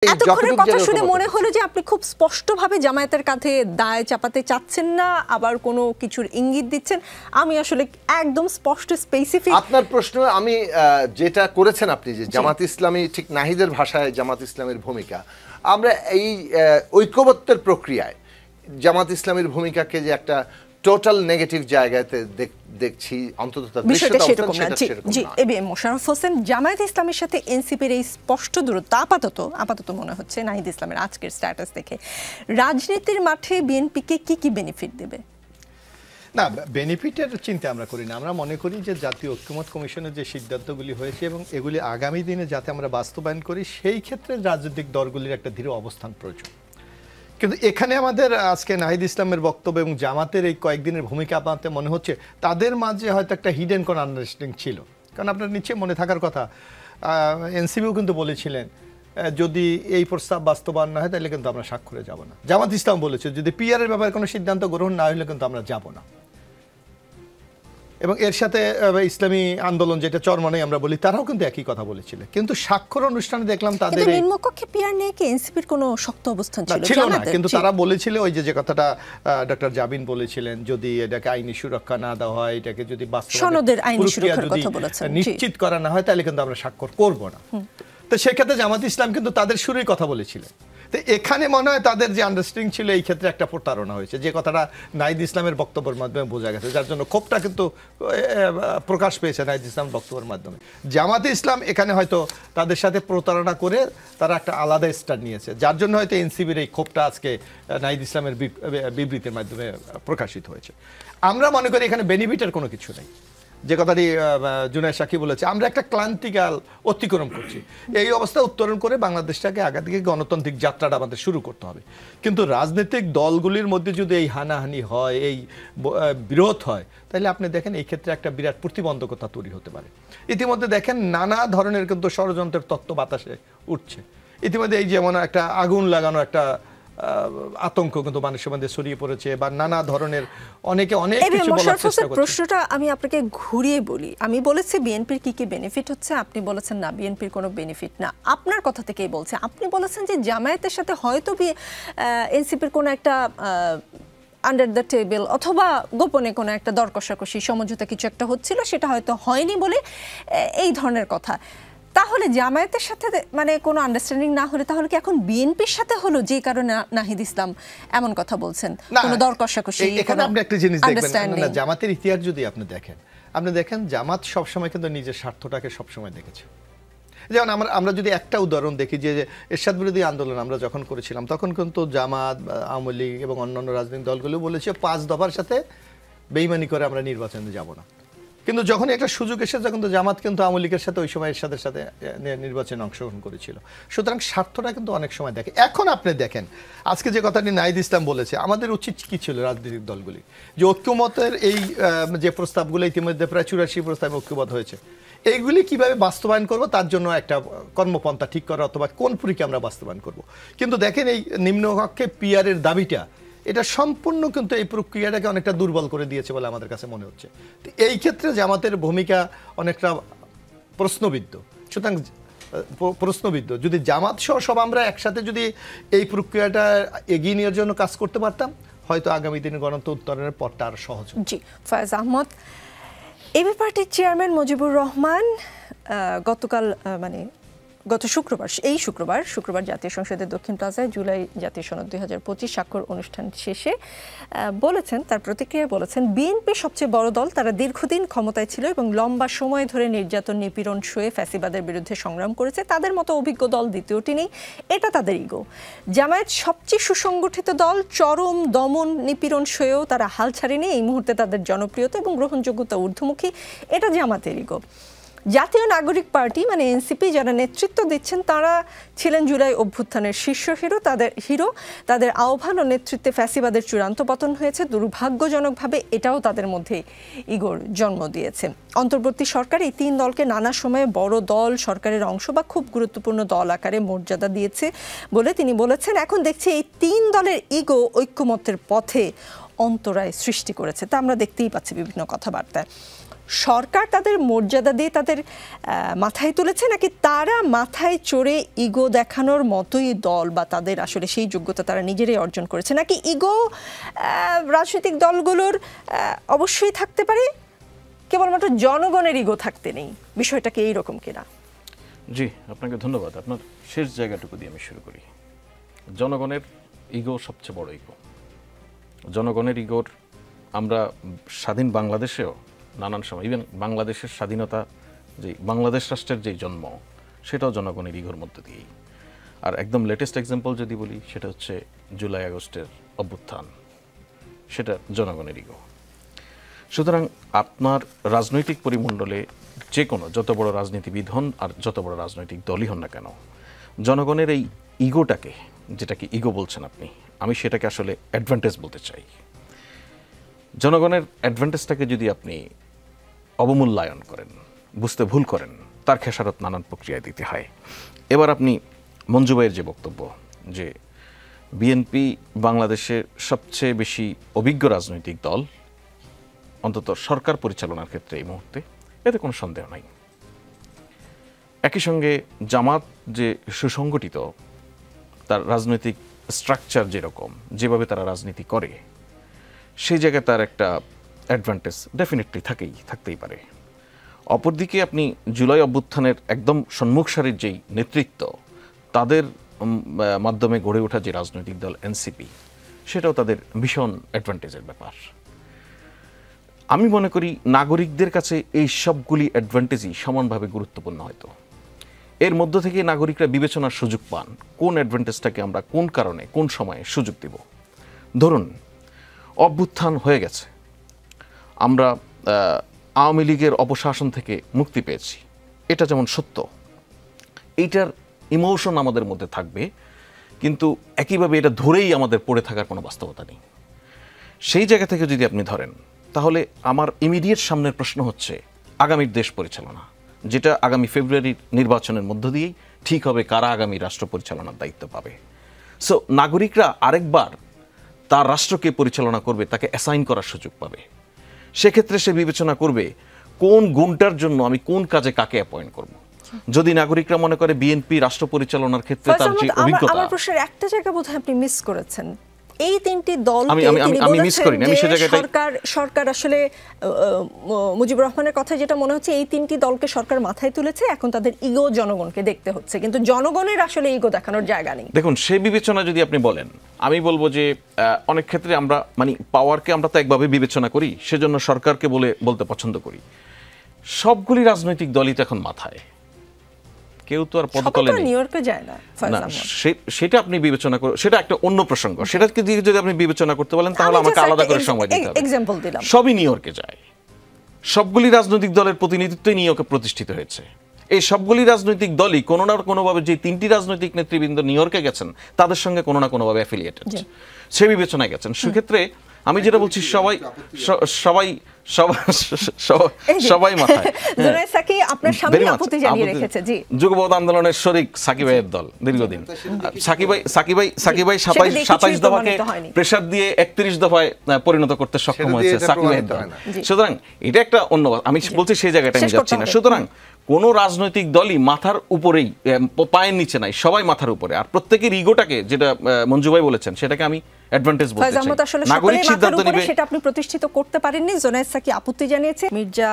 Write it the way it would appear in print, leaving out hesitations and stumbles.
এতক্ষণের কথা শুনে মনে হলো যে আপনি খুব স্পষ্টভাবে জামায়াতের কাঁধে দায় চাপাতে চাচ্ছেন না, আবার কোনো কিছুর ইঙ্গিত দিচ্ছেন। আমি আসলে একদম স্পষ্ট স্পেসিফিক আপনার প্রশ্ন আমি যেটা করেছেন আপনি যে জামাত ইসলামী ঠিক নাহিদের ভাষায় জামাত ইসলামের ভূমিকা, আমরা এই ঐক্যবদ্ধের প্রক্রিয়ায় জামাত ইসলামের ভূমিকাকে যে একটা টোটাল নেগেটিভ জায়গাতে দেখছি, অন্তত বিষয়টা সেরকম না। জি, এবিএম মোশাররফ হোসেন, জামায়াত ইসলামের সাথে এনসিপির এই স্পষ্ট দূরত্ব আপাতত মনে হচ্ছে নাহিদ ইসলামের আজকের স্ট্যাটাস দেখে রাজনীতির মাঠে বিএনপিকে কি বেনিফিট দেবে? না, বেনিফিটের চিন্তা আমরা করি না। আমরা মনে করি যে জাতীয় ঐক্যমত কমিশনের যে সিদ্ধান্তগুলি হয়েছে এবং এগুলি আগামী দিনে যাতে আমরা বাস্তবায়ন করি, সেই ক্ষেত্রে রাজনৈতিক দলগুলির একটা দৃঢ় অবস্থান প্রয়োজন। কিন্তু এখানে আমাদের আজকে নাহিদ ইসলামের বক্তব্য এবং জামাতের এই কয়েকদিনের ভূমিকা আপনাতে মনে হচ্ছে তাদের মাঝে হয়তো একটা হিডেন কোন আন্ডারস্ট্যান্ডিং ছিল। কারণ আপনার নিচে মনে থাকার কথা, এনসিপিও কিন্তু বলেছিলেন যদি এই প্রস্তাব বাস্তবায়ন না হয় তাহলে কিন্তু আমরা স্বাক্ষরে যাব না। জামাত ইসলাম বলেছে যদি পিআর এর ব্যাপারে কোনো সিদ্ধান্ত গ্রহণ না হলে কিন্তু আমরা যাব না। এবং এর সাথে ইসলামী আন্দোলন যেটা চরমনাই আমরা বলি, তারাও কিন্তু একই কথা বলেছিল। কিন্তু স্বাক্ষর অনুষ্ঠানে দেখলাম তাদের নিম্নকক্ষে পিআর নিয়ে কি এনসিপির কোনো শক্ত অবস্থান ছিল না। কিন্তু তারা বলেছিল ওই যে কথাটা ডক্টর জাবিন বলেছিলেন, যদি এটাকে আইনি সুরক্ষা না দেওয়া হয়, এটাকে যদি সনদের আইনি সুরক্ষার কথা বলেছেন, নিশ্চিত করা না হয় তাহলে কিন্তু আমরা স্বাক্ষর করব না। তো সেক্ষেত্রে জামাত ইসলাম কিন্তু তাদের শুরুই কথা বলেছিলেন। তো এখানে মনে হয় তাদের যে আন্ডারস্ট্যান্ডিং ছিল এই ক্ষেত্রে একটা প্রতারণা হয়েছে, যে কথাটা নাহিদ ইসলামের বক্তব্যের মাধ্যমে বোঝা গেছে, যার জন্য ক্ষোভটা কিন্তু প্রকাশ পেয়েছে নাহিদ ইসলামের বক্তব্যের মাধ্যমে। জামাতে ইসলাম এখানে হয়তো তাদের সাথে প্রতারণা করে তারা একটা আলাদা স্ট্যান্ড নিয়েছে, যার জন্য হয়তো এনসিবির এই ক্ষোভটা আজকে নাহিদ ইসলামের বিবৃতির মাধ্যমে প্রকাশিত হয়েছে। আমরা মনে করি এখানে বেনিফিটের কোনো কিছু নেই। যে কথাটি জুনায়েদ সাকি বলেছে, আমরা একটা ক্লান্তিকাল অতিক্রম করছি। এই অবস্থা উত্তরণ করে বাংলাদেশটাকে আগে থেকে গণতান্ত্রিক যাত্রাটা আমাদের শুরু করতে হবে। কিন্তু রাজনৈতিক দলগুলির মধ্যে যদি এই হানাহানি হয়, এই বিরোধ হয়, তাহলে আপনি দেখেন এই ক্ষেত্রে একটা বিরাট প্রতিবন্ধকতা তৈরি হতে পারে। ইতিমধ্যে দেখেন নানা ধরনের কিন্তু ষড়যন্ত্রের তত্ত্ব বাতাসে উঠছে। ইতিমধ্যে এই যেমন একটা আগুন লাগানো একটা আতঙ্ক কিন্তু মানুষের মধ্যে ছড়িয়ে পড়েছে, বা নানা ধরনের অনেকে অনেক কিছু বলার চেষ্টা করছে। প্রশ্নটা আমি আপনাকে ঘুরিয়ে বলি, আমি বলেছি বিএনপির কি বেনিফিট হচ্ছে, আপনি বলেছেন না বিএনপির কোনো বেনিফিট না। আপনার কথা থেকেই বলছে, আপনি বলেছেন যে জামায়াতের সাথে হয়তো এনসিপির কোনো একটা আন্ডার দ্য টেবিল অথবা গোপনে কোনো একটা দর কষাকষি সমঝোতা কিছু একটা হচ্ছিল, সেটা হয়তো হয়নি বলে এই ধরনের কথা। তাহলে জামায়াতের সাথে মানে কোনো আন্ডারস্ট্যান্ডিং না হলে তাহলে কি এখন বিএনপির সাথে হলো, যে কারণে নাহিদ ইসলাম এমন কথা বলছেন? কোনো দর কষাকষি এখানে আপনি একটা জিনিস দেখবেন না, জামাতের ইতিহাস যদি আপনি দেখেন জামাত সবসময় কিন্তু নিজের স্বার্থটাকে সবসময় দেখেছে। যেমন আমরা যদি একটা উদাহরণ দেখি, যে এরশাদ বিরোধী আন্দোলন আমরা যখন করেছিলাম, তখন কিন্তু জামাত, আওয়ামী লীগ এবং অন্যান্য রাজনৈতিক দলগুলো বলেছে 5 দফার সাথে বেইমানি করে আমরা নির্বাচনে যাব না। কিন্তু যখন একটা সুযোগ এসেছে, যখন জামাত কিন্তু আওয়ামী লীগের সাথে ওই সময় এরশাদের সাথে নির্বাচনে অংশগ্রহণ করেছিল। সুতরাং স্বার্থটা কিন্তু অনেক সময় দেখে। এখন আপনি দেখেন আজকে যে কথাটি নাহিদ ইসলাম বলেছে, আমাদের উচিত কি ছিল রাজনৈতিক দলগুলি, যে ঐক্যমতের এই যে প্রস্তাবগুলো ইতিমধ্যে প্রায় 84 প্রস্তাবে ঐক্যমত হয়েছে, এইগুলি কিভাবে বাস্তবায়ন করব তার জন্য একটা কর্মপন্থা ঠিক করা, অথবা কোন পরীক্ষা আমরা বাস্তবায়ন করব। কিন্তু দেখেন এই নিম্নকক্ষে পিআর এর দাবিটা, এটা সম্পূর্ণ কিন্তু এই প্রক্রিয়াটাকে অনেকটা দুর্বল করে দিয়েছে বলে আমাদের কাছে মনে হচ্ছে। এই ক্ষেত্রে জামাতের ভূমিকা অনেকটা প্রশ্নবিদ্ধ। সুতরাং যদি জামাত সহ সব আমরা একসাথে যদি এই প্রক্রিয়াটা এগিয়ে নেওয়ার জন্য কাজ করতে পারতাম, হয়তো আগামী দিনে গণতন্ত্র উত্তরণের পথটা আরো সহজ। জি, ফয়েজ আহমদ, এবি পার্টির চেয়ারম্যান মুজিবুর রহমান গত শুক্রবার জাতীয় সংসদের দক্ষিণ প্লাজায় জুলাই জাতীয় সনদ 2025 স্বাক্ষর অনুষ্ঠান শেষে বলেছেন, তার প্রতিক্রিয়ায় বলেছেন, বিএনপি সবচেয়ে বড় দল, তারা দীর্ঘদিন ক্ষমতায় ছিল এবং লম্বা সময় ধরে নির্যাতন নিপীড়ন সয়ে ফ্যাসিবাদের বিরুদ্ধে সংগ্রাম করেছে। তাদের মতো অভিজ্ঞ দল দ্বিতীয়টি নেই, এটা তাদের ইগো। জামায়াত সবচেয়ে সুসংগঠিত দল, চরম দমন নিপীড়ন সয়েও তারা হাল ছাড়েনি। এই মুহূর্তে তাদের জনপ্রিয়তা এবং গ্রহণযোগ্যতা ঊর্ধ্বমুখী, এটা জামাতের ইগো। জাতীয় নাগরিক পার্টি মানে এনসিপি যারা নেতৃত্ব দিচ্ছেন, তারা ছিলেন জুলাই অভ্যুত্থানের শীর্ষ হিরো। তাদের আহ্বান ও নেতৃত্বে ফ্যাসিবাদের চূড়ান্ত পতন হয়েছে। দুর্ভাগ্যজনকভাবে এটাও তাদের মধ্যে ইগোর জন্ম দিয়েছে। অন্তর্বর্তী সরকার এই 3 দলকে নানা সময়ে বড় দল, সরকারের অংশ বা খুব গুরুত্বপূর্ণ দল আকারে মর্যাদা দিয়েছে বলে তিনি বলেছেন। এখন দেখছি এই 3 দলের ইগো ঐক্যমতের পথে অন্তরায় সৃষ্টি করেছে, তা আমরা দেখতেই পাচ্ছি বিভিন্ন কথাবার্তায়। সরকার তাদের মর্যাদা দিয়ে তাদের মাথায় তুলেছে, নাকি তারা মাথায় চড়ে ইগো দেখানোর মতোই দল, বা তাদের আসলে সেই যোগ্যতা তারা নিজেরাই অর্জন করেছে, নাকি ইগো রাজনৈতিক দলগুলোর অবশ্যই থাকতে পারে, কেবলমাত্র জনগণের ইগো থাকতে নেই? বিষয়টা কি এইরকম কিনা? জি, আপনাকে ধন্যবাদ। আপনার শেষ জায়গাটুকু দিয়ে আমি শুরু করি। জনগণের ইগো সবচেয়ে বড় ইগো। জনগণের ইগোর আমরা স্বাধীন বাংলাদেশেও নানান সময়, ইভেন বাংলাদেশের স্বাধীনতা, যে বাংলাদেশ রাষ্ট্রের যে জন্ম, সেটাও জনগণের ইগোর মধ্য দিয়েই। আর একদম লেটেস্ট এক্সাম্পল যদি বলি, সেটা হচ্ছে জুলাই আগস্টের অভ্যুত্থান, সেটা জনগণের ইগো। সুতরাং আপনার রাজনৈতিক পরিমণ্ডলে যে কোনো, যত বড় রাজনীতিবিদ হন আর যত বড় রাজনৈতিক দলই হন না কেন, জনগণের এই ইগোটাকে, যেটাকে ইগো বলছেন আপনি, আমি সেটাকে আসলে অ্যাডভান্টেজ বলতে চাই। জনগণের অ্যাডভান্টেজটাকে যদি আপনি অবমূল্যায়ন করেন, বুঝতে ভুল করেন, তার খেসারত নানান প্রক্রিয়ায় দিতে হয়। এবার আপনি মঞ্জু ভাইয়ের যে বক্তব্য, যে বিএনপি বাংলাদেশের সবচেয়ে বেশি অভিজ্ঞ রাজনৈতিক দল, অন্তত সরকার পরিচালনার ক্ষেত্রে এই মুহূর্তে, এতে কোনো সন্দেহ নাই। একই সঙ্গে জামাত যে সুসংগঠিত, তার রাজনৈতিক স্ট্রাকচার যেরকম, যেভাবে তারা রাজনীতি করে, সেই জায়গায় তার একটা অ্যাডভান্টেজ ডেফিনেটলি থাকতেই পারে। অপরদিকে আপনি জুলাই অভ্যুত্থানের একদম সম্মুখ সারির যেই নেতৃত্ব, তাদের মাধ্যমে গড়ে ওঠা যে রাজনৈতিক দল এনসিপি, সেটাও তাদের ভীষণ অ্যাডভান্টেজের ব্যাপার। আমি মনে করি নাগরিকদের কাছে এই সবগুলি অ্যাডভান্টেজই সমানভাবে গুরুত্বপূর্ণ। হয়তো এর মধ্য থেকে নাগরিকরা বিবেচনার সুযোগ পান, কোন অ্যাডভান্টেজটাকে আমরা কোন কারণে কোন সময়ে সুযোগ দেব। ধরুন, অভ্যুত্থান হয়ে গেছে, আমরা আওয়ামী লীগের অপশাসন থেকে মুক্তি পেয়েছি, এটা যেমন সত্য, এইটার ইমোশন আমাদের মধ্যে থাকবে, কিন্তু একইভাবে এটা ধরেই আমাদের পড়ে থাকার কোনো বাস্তবতা নেই। সেই জায়গা থেকে যদি আপনি ধরেন, তাহলে আমার ইমিডিয়েট সামনের প্রশ্ন হচ্ছে আগামীর দেশ পরিচালনা, যেটা আগামী ফেব্রুয়ারির নির্বাচনের মধ্য দিয়েই ঠিক হবে কারা আগামী রাষ্ট্র পরিচালনার দায়িত্ব পাবে। সো নাগরিকরা আরেকবার তার রাষ্ট্রকে পরিচালনা করবে, তাকে অ্যাসাইন করার সুযোগ পাবে। সেক্ষেত্রে সে বিবেচনা করবে কোন গুণটার জন্য আমি কোন কাজে কাকে অ্যাপয়েন্ট করব। যদি নাগরিকরা মনে করে বিএনপি রাষ্ট্র পরিচালনার ক্ষেত্রে তার যে অভিজ্ঞতা, আমার প্রশ্নের একটা জায়গা বোধহয় আপনি মিস করেছেন। এই তিনটি দল আমি মিস করিনি, আমি সেই জায়গাটাই, সরকার আসলে মুজিবুর রহমানের কথা যেটা মনে হচ্ছে, এই তিনটি দলকে সরকার মাথায় তুলেছে, এখন তাদের ইগো জনগণকে দেখতে হচ্ছে, কিন্তু জনগণের আসলে ইগো দেখানোর জায়গা নেই। দেখুন, সেই বিবেচনা যদি আপনি বলেন, আমি বলবো যে অনেক ক্ষেত্রে আমরা পাওয়ারকে আমরা তো একভাবে বিবেচনা করি, সেজন্য সরকারকে বলতে পছন্দ করি। সবগুলি রাজনৈতিক দলই তো এখন মাথায়, কেউ তো আর পদতলে নেই, নিউইয়র্কে যায় না। সেটা আপনি বিবেচনা করে, সেটা একটা অন্য প্রসঙ্গ, সেটাকে দিয়ে যদি আপনি বিবেচনা করতে বলেন, তাহলে আমাকে আলাদা করে সময় দিতে হবে। এক্সাম্পল দিলাম, সবই নিউইয়র্কে যায়, সবগুলি রাজনৈতিক দলের প্রতিনিধিত্বই নিউইয়র্কে প্রতিষ্ঠিত হয়েছে। এই সবগুলি রাজনৈতিক দলই কোনো না কোনোভাবে, যে তিনটি রাজনৈতিক নেতৃবৃন্দ নিউইয়র্কে গেছেন, তাদের সঙ্গে কোনো না কোনোভাবে অ্যাফিলিয়েটেড, সে বিবেচনায় গেছেন। সেক্ষেত্রে আমি যেটা বলছি, সবাই মাথায়। যুগপৎ আন্দোলনের শরিক সাকিব ভাইয়ের দল দীর্ঘদিন, সাকিব ভাই 27 দফাকে প্রেসার দিয়ে 31 দফায় পরিণত করতে সক্ষম হয়েছে সাকিব ভাইয়ের দল। সুতরাং এটা একটা অন্য, আমি বলছি সেই জায়গাটা আমি যাচ্ছি না। সুতরাং কোন রাজনৈতিক দলই মাথার উপরেই, পায়ের নিচে নাই, সবাই মাথার উপরে। আর প্রত্যেকের ইগোটাকে, যেটা মঞ্জু ভাই বলেছেন, সেটাকে আমি অ্যাডভান্টেজ বলতে চাই। নাগরিক সিদ্ধান্ত নেবে, সেটা আপনি প্রতিষ্ঠিত করতে পারেননি। জোনায়েদ সাকি আপত্তি জানিয়েছে। মির্জা